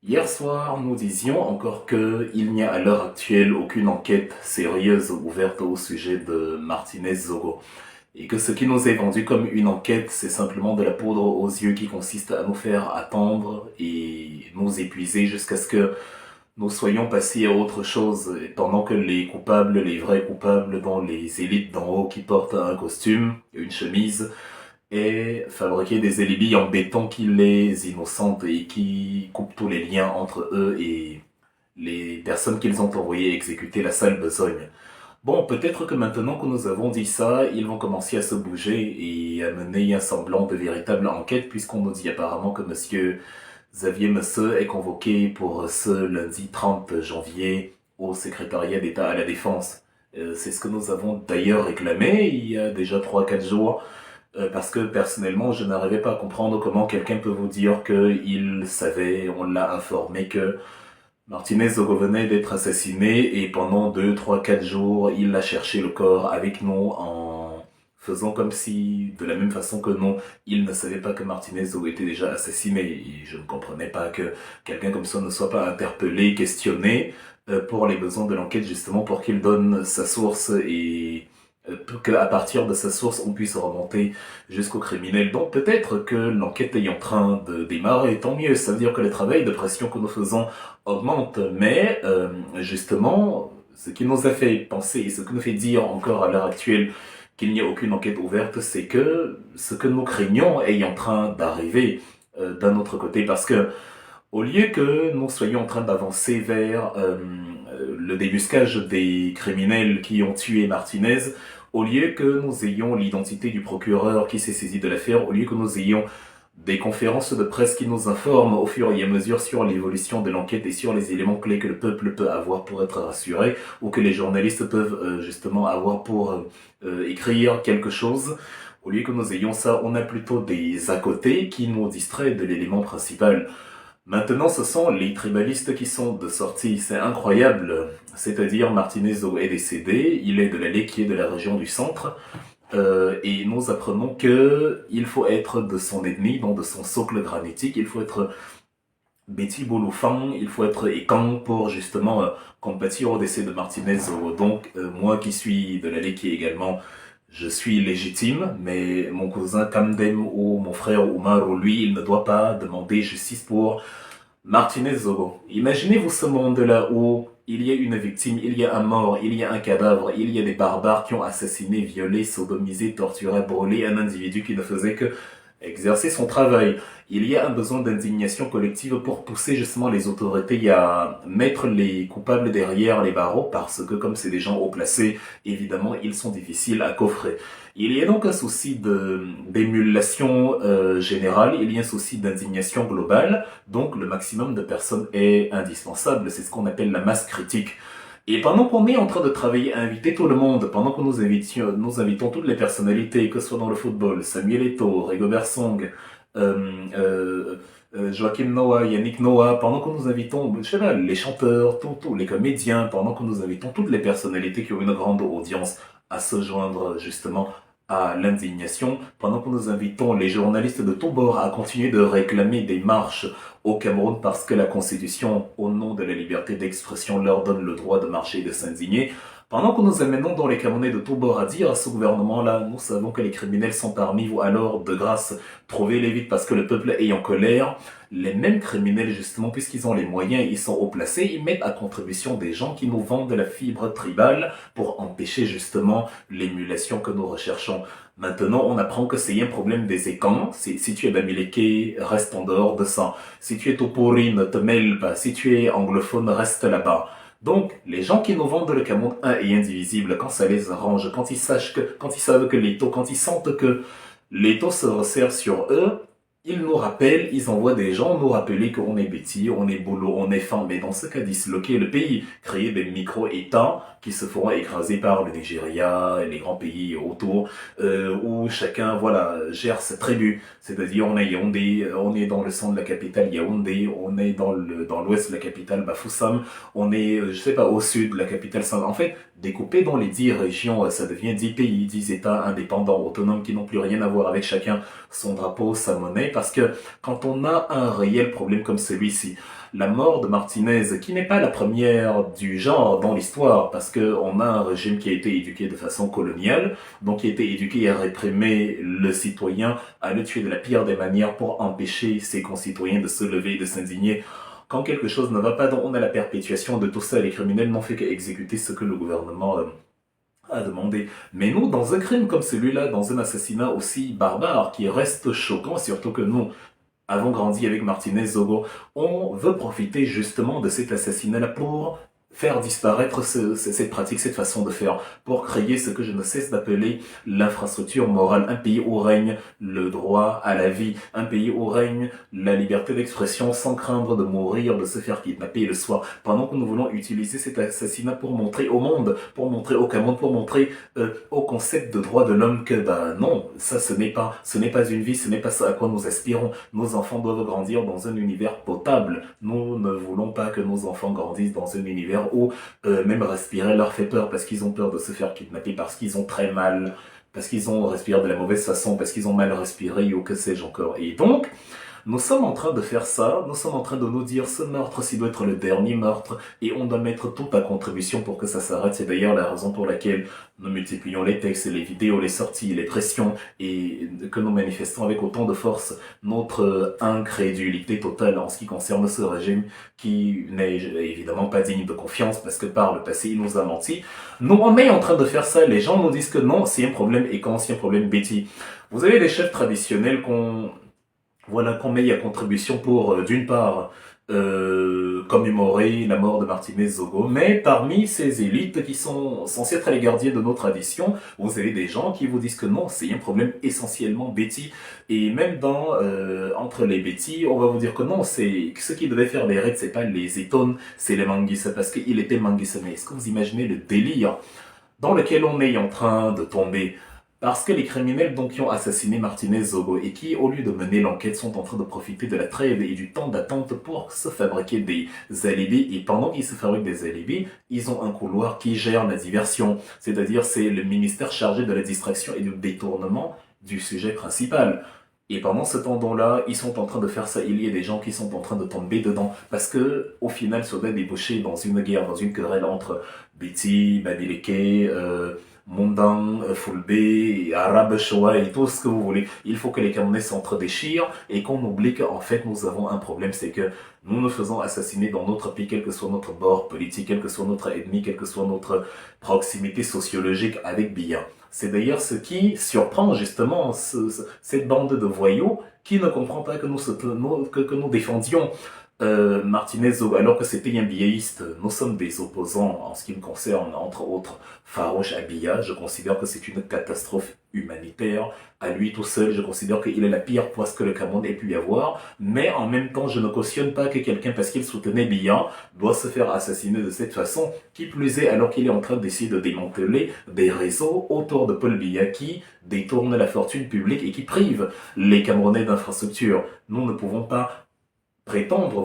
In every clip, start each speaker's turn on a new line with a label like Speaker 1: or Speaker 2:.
Speaker 1: Hier soir, nous disions encore que il n'y a à l'heure actuelle aucune enquête sérieuse ouverte au sujet de Martinez Zogo. Et que ce qui nous est vendu comme une enquête, c'est simplement de la poudre aux yeux qui consiste à nous faire attendre et nous épuiser jusqu'à ce que nous soyons passés à autre chose. Et pendant que les coupables, les vrais coupables, dont les élites d'en haut qui portent un costume, une chemise, et fabriquer des alibis en béton qui les innocentent et qui coupent tous les liens entre eux et les personnes qu'ils ont envoyées exécuter la sale besogne. Bon, peut-être que maintenant que nous avons dit ça, ils vont commencer à se bouger et à mener un semblant de véritable enquête, puisqu'on nous dit apparemment que monsieur Xavier Messeux est convoqué pour ce lundi 30 janvier au secrétariat d'État à la Défense. C'est ce que nous avons d'ailleurs réclamé il y a déjà 3 4 jours. Parce que personnellement, je n'arrivais pas à comprendre comment quelqu'un peut vous dire qu'il savait, on l'a informé que Martinez venait d'être assassiné et pendant 2 3 4 jours, il a cherché le corps avec nous en faisant comme si, de la même façon que non, il ne savait pas que Martinez était déjà assassiné. Et je ne comprenais pas que quelqu'un comme ça ne soit pas interpellé, questionné pour les besoins de l'enquête justement pour qu'il donne sa source et qu'à partir de sa source, on puisse remonter jusqu'au criminel. Donc peut-être que l'enquête est en train de démarrer, tant mieux, ça veut dire que le travail de pression que nous faisons augmente, mais justement, ce qui nous a fait penser et ce qui nous fait dire encore à l'heure actuelle qu'il n'y a aucune enquête ouverte, c'est que ce que nous craignons est en train d'arriver d'un autre côté, parce que au lieu que nous soyons en train d'avancer vers le débuscage des criminels qui ont tué Martinez, au lieu que nous ayons l'identité du procureur qui s'est saisi de l'affaire, au lieu que nous ayons des conférences de presse qui nous informent au fur et à mesure sur l'évolution de l'enquête et sur les éléments clés que le peuple peut avoir pour être rassuré, ou que les journalistes peuvent justement avoir pour écrire quelque chose, au lieu que nous ayons ça, on a plutôt des à côté qui nous distraient de l'élément principal. Maintenant, ce sont les tribalistes qui sont de sortie. C'est incroyable. C'est-à-dire, Martinez est décédé. Il est de l'allée qui est de la région du centre. Et nous apprenons que il faut être de son ennemi, donc de son socle granitique. Il faut être Betty Bouloufan, il faut être écan pour justement compatir au décès de Martinez. Donc, moi qui suis de l'allée qui également, je suis légitime, mais mon cousin Kamdem ou mon frère Oumar ou lui, il ne doit pas demander justice pour Martinez Zogo. Imaginez-vous ce monde-là où il y a une victime, il y a un mort, il y a un cadavre, il y a des barbares qui ont assassiné, violé, sodomisé, torturé, brûlé un individu qui ne faisait que exercer son travail. Il y a un besoin d'indignation collective pour pousser justement les autorités à mettre les coupables derrière les barreaux parce que comme c'est des gens haut placés, évidemment, ils sont difficiles à coffrer. Il y a donc un souci d'émulation générale, il y a un souci d'indignation globale, donc le maximum de personnes est indispensable, c'est ce qu'on appelle la masse critique. Et pendant qu'on est en train de travailler à inviter tout le monde, pendant que nous invitons toutes les personnalités, que ce soit dans le football, Samuel Eto'o, Rigobert Song, Joachim Noah, Yannick Noah, pendant que nous invitons, je sais pas, les chanteurs, tous les comédiens, pendant que nous invitons toutes les personnalités qui ont une grande audience à se joindre justement à l'indignation, pendant que nous invitons les journalistes de tous bords à continuer de réclamer des marches au Cameroun parce que la Constitution, au nom de la liberté d'expression, leur donne le droit de marcher et de s'indigner. Pendant que nous amenons dans les Camerounais de tous bords à dire à ce gouvernement-là, nous savons que les criminels sont parmi vous, alors de grâce, trouvez-les vite parce que le peuple est en colère. Les mêmes criminels, justement, puisqu'ils ont les moyens, ils sont haut placés, ils mettent à contribution des gens qui nous vendent de la fibre tribale pour empêcher justement l'émulation que nous recherchons. Maintenant, on apprend que c'est un problème des écans. Si tu es Bamileke, reste en dehors de ça. Si tu es Topori, ne te mêle pas. Si tu es anglophone, reste là-bas. Donc, les gens qui nous vendent le Cameroun un et indivisible, quand ça les arrange, quand ils savent que quand ils sentent que l'étau se resserre sur eux, ils nous rappellent, ils envoient des gens nous rappeler qu'on est bêtis, on est boulot, on est faim, mais dans ce cas disloquer le pays, créer des micro-États qui se feront écraser par le Nigeria et les grands pays autour, où chacun, voilà, gère sa tribu. C'est-à-dire, on est Yaoundé, on est dans le centre de la capitale Yaoundé, on est dans l'ouest de la capitale Bafoussam, on est, je sais pas, au sud de la capitale Saint. En fait, découpé dans les 10 régions, ça devient 10 pays, 10 États indépendants, autonomes, qui n'ont plus rien à voir avec chacun son drapeau, sa monnaie, parce que quand on a un réel problème comme celui-ci, la mort de Martinez, qui n'est pas la première du genre dans l'histoire, parce que on a un régime qui a été éduqué de façon coloniale, donc qui a été éduqué à réprimer le citoyen, à le tuer de la pire des manières pour empêcher ses concitoyens de se lever et de s'indigner. Quand quelque chose ne va pas, on a la perpétuation de tout ça. Les criminels n'ont fait qu'exécuter ce que le gouvernement a demandé. Mais nous, dans un crime comme celui-là, dans un assassinat aussi barbare, qui reste choquant, surtout que nous avons grandi avec Martinez Zogo, on veut profiter justement de cet assassinat-là pour faire disparaître cette pratique, cette façon de faire, pour créer ce que je ne cesse d'appeler l'infrastructure morale, un pays où règne le droit à la vie, un pays où règne la liberté d'expression sans craindre de mourir, de se faire kidnapper le soir, pendant que nous voulons utiliser cet assassinat pour montrer au monde, pour montrer au Cameroun, pour montrer au concept de droit de l'homme que non, ça ce n'est pas une vie, ce n'est pas ça à quoi nous aspirons. Nos enfants doivent grandir dans un univers potable. Nous ne voulons pas que nos enfants grandissent dans un univers où même respirer leur fait peur parce qu'ils ont peur de se faire kidnapper, parce qu'ils ont très mal, parce qu'ils ont respiré de la mauvaise façon, parce qu'ils ont mal respiré ou que sais-je encore. Et donc, nous sommes en train de faire ça, nous sommes en train de nous dire ce meurtre-ci doit être le dernier meurtre et on doit mettre toute la contribution pour que ça s'arrête. C'est d'ailleurs la raison pour laquelle nous multiplions les textes, les vidéos, les sorties, les pressions et que nous manifestons avec autant de force notre incrédulité totale en ce qui concerne ce régime qui n'est évidemment pas digne de confiance parce que par le passé il nous a menti. Nous on est en train de faire ça, les gens nous disent que non, c'est un problème et quand c'est un problème Betty. Vous avez les chefs traditionnels qu'on met à contribution pour, d'une part, commémorer la mort de Martinez Zogo, mais parmi ces élites qui sont censées être les gardiens de nos traditions, vous avez des gens qui vous disent que non, c'est un problème essentiellement Betty, et même entre les Betty, on va vous dire que non, c'est ce qui devait faire les raids, c'est pas les Etones, c'est les Manguissa, parce qu'il était Manguissa. Mais est-ce que vous imaginez le délire dans lequel on est en train de tomber? Parce que les criminels donc qui ont assassiné Martinez Zogo et qui, au lieu de mener l'enquête, sont en train de profiter de la trêve et du temps d'attente pour se fabriquer des alibis. Et pendant qu'ils se fabriquent des alibis, ils ont un couloir qui gère la diversion. C'est-à-dire, c'est le ministère chargé de la distraction et du détournement du sujet principal. Et pendant ce temps-là, ils sont en train de faire ça. Il y a des gens qui sont en train de tomber dedans. Parce que, au final, ça doit déboucher dans une guerre, dans une querelle entre Biti, Babilike, Mondang, Fulbe, Arabe, Shoah et tout ce que vous voulez. Il faut que les Camerounais s'entre-déchirent et qu'on oublie qu'en fait nous avons un problème, c'est que nous nous faisons assassiner dans notre pays, quel que soit notre bord politique, quel que soit notre ennemi, quelle que soit notre proximité sociologique avec Biya. C'est d'ailleurs ce qui surprend justement cette bande de voyous qui ne comprend pas que nous défendions Martinez, alors que c'était un biaïste. Nous sommes des opposants en ce qui me concerne, entre autres Farouche Abia. Je considère que c'est une catastrophe humanitaire. À lui tout seul, je considère qu'il est la pire poisse que le Cameroun ait pu y avoir. Mais en même temps, je ne cautionne pas que quelqu'un, parce qu'il soutenait Biya, doit se faire assassiner de cette façon. Qui plus est, alors qu'il est en train d'essayer de démanteler des réseaux autour de Paul Biya qui détournent la fortune publique et qui privent les Camerounais d'infrastructures. Nous ne pouvons pas prétendre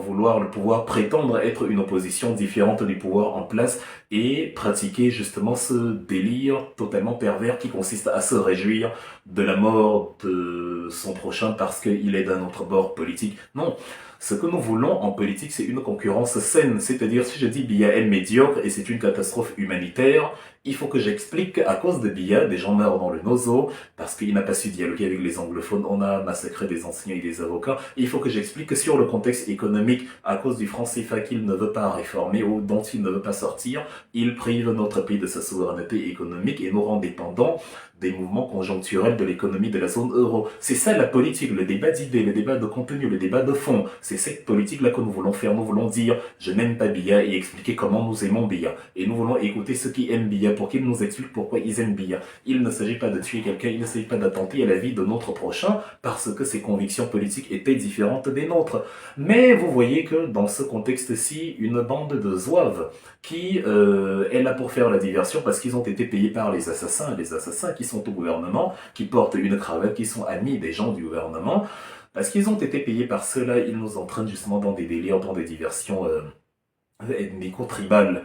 Speaker 1: être une opposition différente du pouvoir en place et pratiquer justement ce délire totalement pervers qui consiste à se réjouir de la mort de son prochain parce qu'il est d'un autre bord politique. Non. Ce que nous voulons en politique, c'est une concurrence saine. C'est-à-dire, si je dis Biya est médiocre et c'est une catastrophe humanitaire, il faut que j'explique qu'à cause de Biya, des gens meurent dans le nozo, parce qu'il n'a pas su dialoguer avec les anglophones, on a massacré des enseignants et des avocats. Il faut que j'explique que sur le contexte économique, à cause du franc CFA qu'il ne veut pas réformer ou dont il ne veut pas sortir, il prive notre pays de sa souveraineté économique et nous rend dépendants des mouvements conjoncturels de l'économie de la zone euro. C'est ça la politique, le débat d'idées, le débat de contenu, le débat de fond. C'est cette politique-là que nous voulons faire. Nous voulons dire « je n'aime pas Biya » et expliquer comment nous aimons Biya. Et nous voulons écouter ceux qui aiment Biya pour qu'ils nous expliquent pourquoi ils aiment Biya. Il ne s'agit pas de tuer quelqu'un, il ne s'agit pas d'attenter à la vie de notre prochain parce que ses convictions politiques étaient différentes des nôtres. Mais vous voyez que dans ce contexte-ci, une bande de zouaves qui est là pour faire la diversion parce qu'ils ont été payés par les assassins qui sont au gouvernement, qui portent une cravate, qui sont amis des gens du gouvernement, parce qu'ils ont été payés par ceux-là, ils nous entraînent justement dans des délires, dans des diversions ethnico-tribales.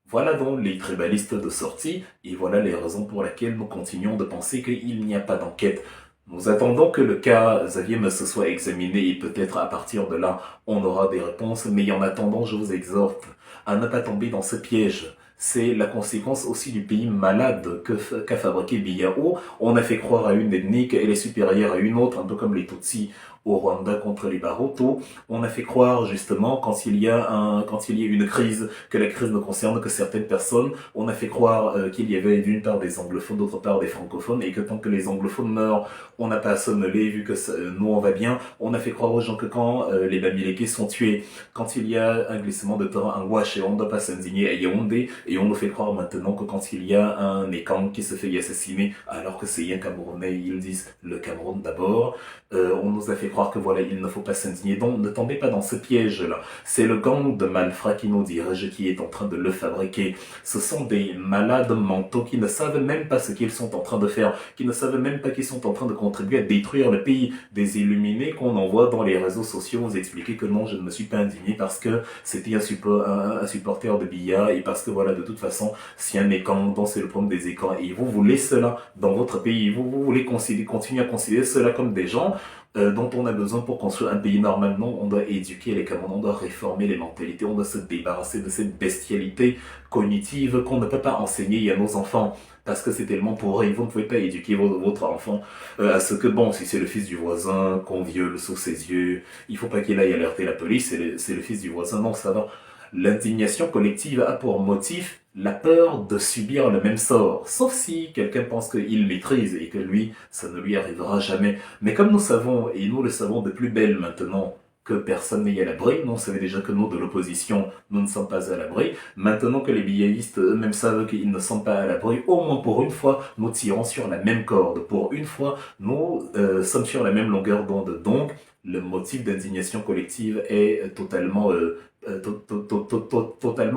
Speaker 1: Voilà donc les tribalistes de sortie, et voilà les raisons pour lesquelles nous continuons de penser qu'il n'y a pas d'enquête. Nous attendons que le cas Xavier se soit examiné et peut-être à partir de là, on aura des réponses. Mais en attendant, je vous exhorte à ne pas tomber dans ce piège. C'est la conséquence aussi du pays malade qu'a fabriqué Biyao. On a fait croire à une ethnie qu'elle est supérieure à une autre, un peu comme les Tutsis au Rwanda contre les Bahutu. On a fait croire justement quand il y a une crise, que la crise ne concerne que certaines personnes. On a fait croire qu'il y avait d'une part des anglophones, d'autre part des francophones, et que tant que les anglophones meurent, on n'a pas à somnoler vu que nous on va bien. On a fait croire aux gens que quand les Bamileke sont tués, quand il y a un glissement de terrain, un wash, et on ne doit pas s'indigner à Yaoundé, et on nous fait croire maintenant que quand il y a un Ekang qui se fait assassiner, alors que c'est un Camerounais, ils disent le Cameroun d'abord, on nous a fait croire que voilà, il ne faut pas s'indigner. Donc ne tombez pas dans ce piège-là. C'est le gang de malfrats qui nous dirige, qui est en train de le fabriquer. Ce sont des malades mentaux qui ne savent même pas ce qu'ils sont en train de faire, qui ne savent même pas qu'ils sont en train de contribuer à détruire le pays. Des illuminés qu'on envoie dans les réseaux sociaux vous expliquer que non, je ne me suis pas indigné parce que c'était un supporter de Biya et parce que voilà, de toute façon, si un écran, donc c'est le problème des écrans et vous voulez cela dans votre pays, vous voulez continuer à considérer cela comme des gens dont on a besoin pour construire un pays normal. Non, on doit éduquer les Camerounais, on doit réformer les mentalités, on doit se débarrasser de cette bestialité cognitive qu'on ne peut pas enseigner à nos enfants. Parce que c'est tellement pourri, vous ne pouvez pas éduquer votre enfant à ce que, bon, si c'est le fils du voisin qu'on viole sous ses yeux, il faut pas qu'il aille alerter la police, c'est le fils du voisin, non, ça va. L'indignation collective a pour motif la peur de subir le même sort, sauf si quelqu'un pense qu'il maîtrise et que lui, ça ne lui arrivera jamais. Mais comme nous savons, et nous le savons de plus belle maintenant, que personne n'est à l'abri, nous on savait déjà que nous de l'opposition, nous ne sommes pas à l'abri, maintenant que les billéistes eux-mêmes savent qu'ils ne sont pas à l'abri, au moins pour une fois, nous tirons sur la même corde, pour une fois, nous sommes sur la même longueur d'onde, donc le motif d'indignation collective est totalement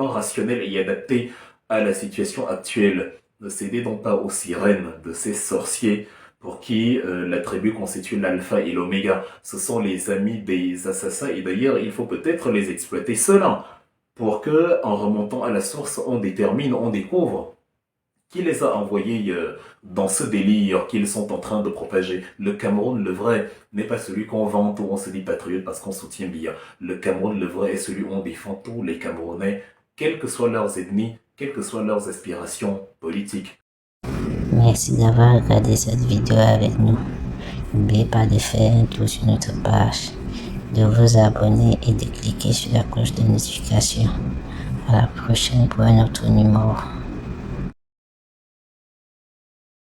Speaker 1: rationnel et adapté à la situation actuelle. Ne cédez donc pas aux sirènes de ces sorciers pour qui la tribu constitue l'alpha et l'oméga. Ce sont les amis des assassins et d'ailleurs il faut peut-être les exploiter cela pour que, en remontant à la source, on détermine, on découvre qui les a envoyés dans ce délire qu'ils sont en train de propager. Le Cameroun, le vrai, n'est pas celui qu'on vante où on se dit patriote parce qu'on soutient Biya. Le Cameroun, le vrai, est celui où on défend tous les Camerounais, quelles que soient leurs ethnies, quelles que soient leurs aspirations politiques.
Speaker 2: Merci d'avoir regardé cette vidéo avec nous. N'oubliez pas de faire un tour sur notre page, de vous abonner et de cliquer sur la cloche de notification. À la prochaine pour un autre numéro.